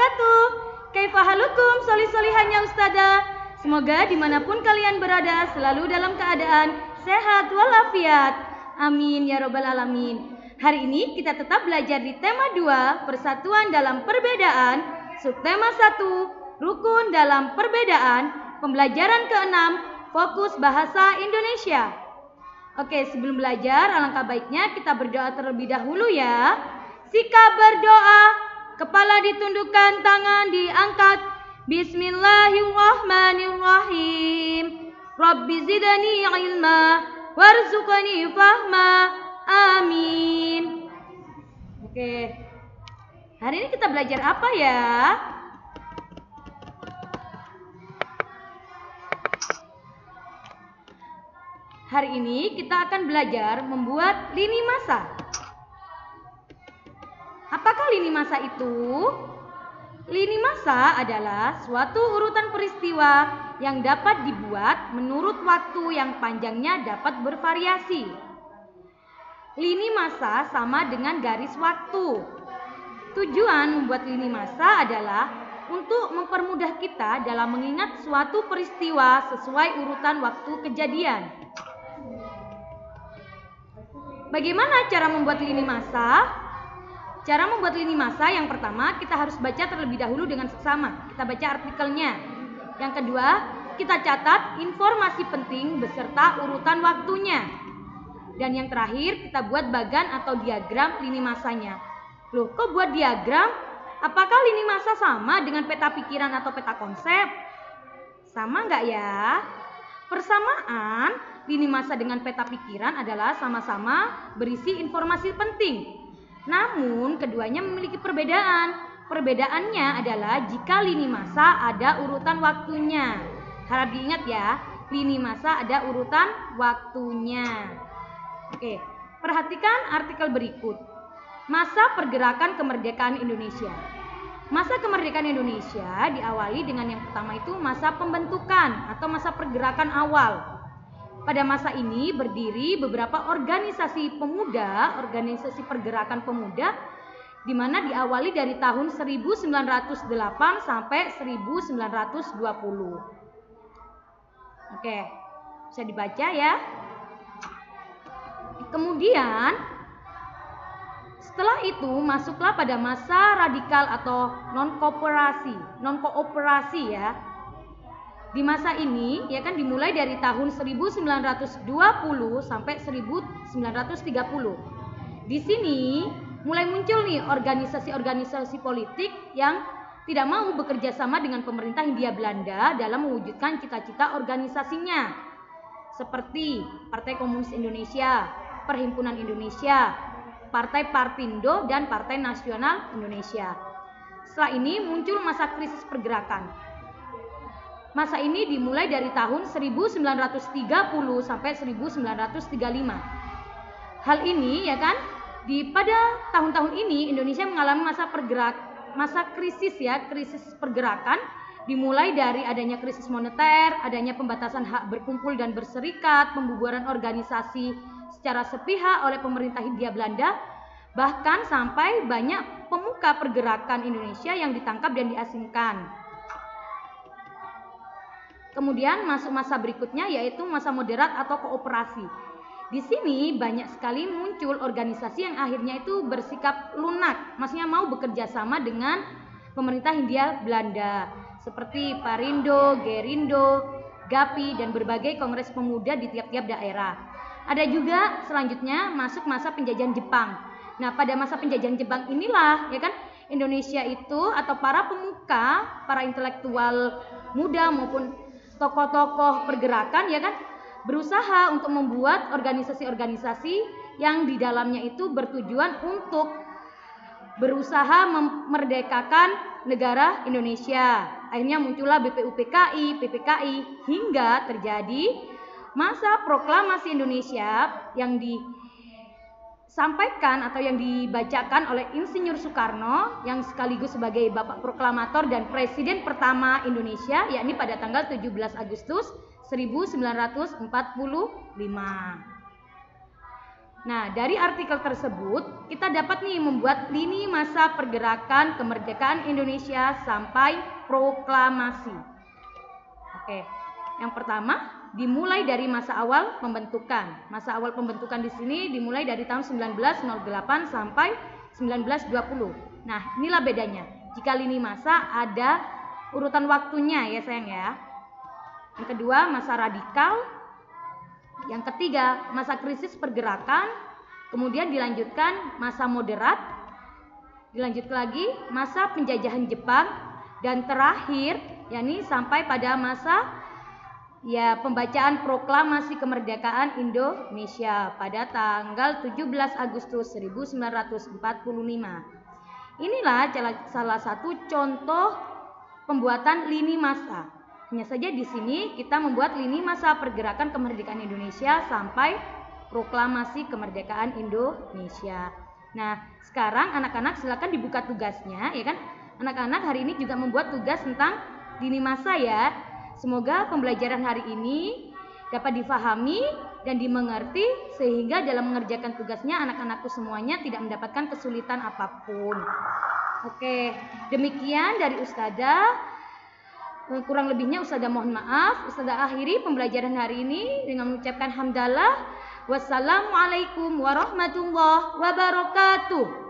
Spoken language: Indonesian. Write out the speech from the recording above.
wabarakatuh. Kaifahalukum solih-solihannya Ustazah. Semoga dimanapun kalian berada selalu dalam keadaan sehat walafiat. Amin ya robbal alamin. Hari ini kita tetap belajar di tema 2, persatuan dalam perbedaan, subtema 1, rukun dalam perbedaan, pembelajaran ke-6, fokus bahasa Indonesia. Oke, sebelum belajar alangkah baiknya kita berdoa terlebih dahulu ya. Sikap berdoa, kepala ditundukkan, tangan diangkat. Bismillahirrahmanirrahim. Rabbi zidani ilma warzuqni fahma. Amin. Oke. Hari ini kita belajar apa ya? Hari ini kita akan belajar membuat lini masa. Apakah lini masa itu? Lini masa adalah suatu urutan peristiwa yang dapat dibuat menurut waktu yang panjangnya dapat bervariasi. Lini masa sama dengan garis waktu. Tujuan membuat lini masa adalah untuk mempermudah kita dalam mengingat suatu peristiwa sesuai urutan waktu kejadian. Bagaimana cara membuat lini masa? Cara membuat lini masa yang pertama kita harus baca terlebih dahulu dengan seksama. Kita baca artikelnya. Yang kedua, kita catat informasi penting beserta urutan waktunya. Dan yang terakhir, kita buat bagan atau diagram lini masanya. Loh, kok buat diagram? Apakah lini masa sama dengan peta pikiran atau peta konsep? Sama nggak ya? Persamaan lini masa dengan peta pikiran adalah sama-sama berisi informasi penting. Namun, keduanya memiliki perbedaan. Perbedaannya adalah jika lini masa ada urutan waktunya. Harap diingat ya, lini masa ada urutan waktunya. Oke, perhatikan artikel berikut. Masa pergerakan kemerdekaan Indonesia. Masa kemerdekaan Indonesia diawali dengan yang pertama itu masa pembentukan atau masa pergerakan awal. Pada masa ini berdiri beberapa organisasi pemuda, organisasi pergerakan pemuda, di mana diawali dari tahun 1908 sampai 1920. Oke, bisa dibaca ya. Kemudian setelah itu masuklah pada masa radikal atau non-kooperasi ya. Di masa ini ya kan dimulai dari tahun 1920 sampai 1930. Di sini mulai muncul nih organisasi-organisasi politik yang tidak mau bekerja sama dengan pemerintah Hindia Belanda dalam mewujudkan cita-cita organisasinya. Seperti Partai Komunis Indonesia, Perhimpunan Indonesia, Partai Partindo, dan Partai Nasional Indonesia. Setelah ini muncul masa krisis pergerakan. Masa ini dimulai dari tahun 1930 sampai 1935. Hal ini ya kan, pada tahun-tahun ini Indonesia mengalami masa krisis ya, krisis pergerakan, dimulai dari adanya krisis moneter, adanya pembatasan hak berkumpul dan berserikat, pembubaran organisasi secara sepihak oleh pemerintah Hindia Belanda, bahkan sampai banyak pemuka pergerakan Indonesia yang ditangkap dan diasingkan. Kemudian masuk masa berikutnya yaitu masa moderat atau kooperasi. Di sini banyak sekali muncul organisasi yang akhirnya itu bersikap lunak, maksudnya mau bekerja sama dengan pemerintah Hindia Belanda, seperti Parindo, Gerindo, GAPI, dan berbagai kongres pemuda di tiap-tiap daerah. Ada juga selanjutnya masuk masa penjajahan Jepang. Nah, pada masa penjajahan Jepang inilah ya kan Indonesia itu atau para pemuka, para intelektual muda maupun tokoh-tokoh pergerakan ya kan berusaha untuk membuat organisasi-organisasi yang di dalamnya itu bertujuan untuk berusaha memerdekakan negara Indonesia. Akhirnya muncullah BPUPKI, PPKI hingga terjadi masa proklamasi Indonesia yang disampaikan atau yang dibacakan oleh Insinyur Soekarno yang sekaligus sebagai Bapak Proklamator dan Presiden pertama Indonesia, yakni pada tanggal 17 Agustus 1945. Nah, dari artikel tersebut kita dapat nih membuat lini masa pergerakan kemerdekaan Indonesia sampai proklamasi. Oke. Yang pertama, dimulai dari masa awal pembentukan. Masa awal pembentukan di sini dimulai dari tahun 1908 sampai 1920. Nah, inilah bedanya. Jika lini masa ada urutan waktunya ya sayang ya. Yang kedua, masa radikal. Yang ketiga, masa krisis pergerakan, kemudian dilanjutkan masa moderat, dilanjut lagi masa penjajahan Jepang, dan terakhir yakni sampai pada masa pembacaan proklamasi kemerdekaan Indonesia pada tanggal 17 Agustus 1945. Inilah salah satu contoh pembuatan lini masa. Hanya saja di sini kita membuat lini masa pergerakan kemerdekaan Indonesia sampai proklamasi kemerdekaan Indonesia. Nah, sekarang anak-anak silakan dibuka tugasnya, ya kan? Anak-anak hari ini juga membuat tugas tentang lini masa ya. Semoga pembelajaran hari ini dapat difahami dan dimengerti sehingga dalam mengerjakan tugasnya anak-anakku semuanya tidak mendapatkan kesulitan apapun. Oke, demikian dari Ustadzah. Kurang lebihnya Ustadzah mohon maaf. Ustadzah akhiri pembelajaran hari ini dengan mengucapkan hamdalah. Wassalamualaikum warahmatullahi wabarakatuh.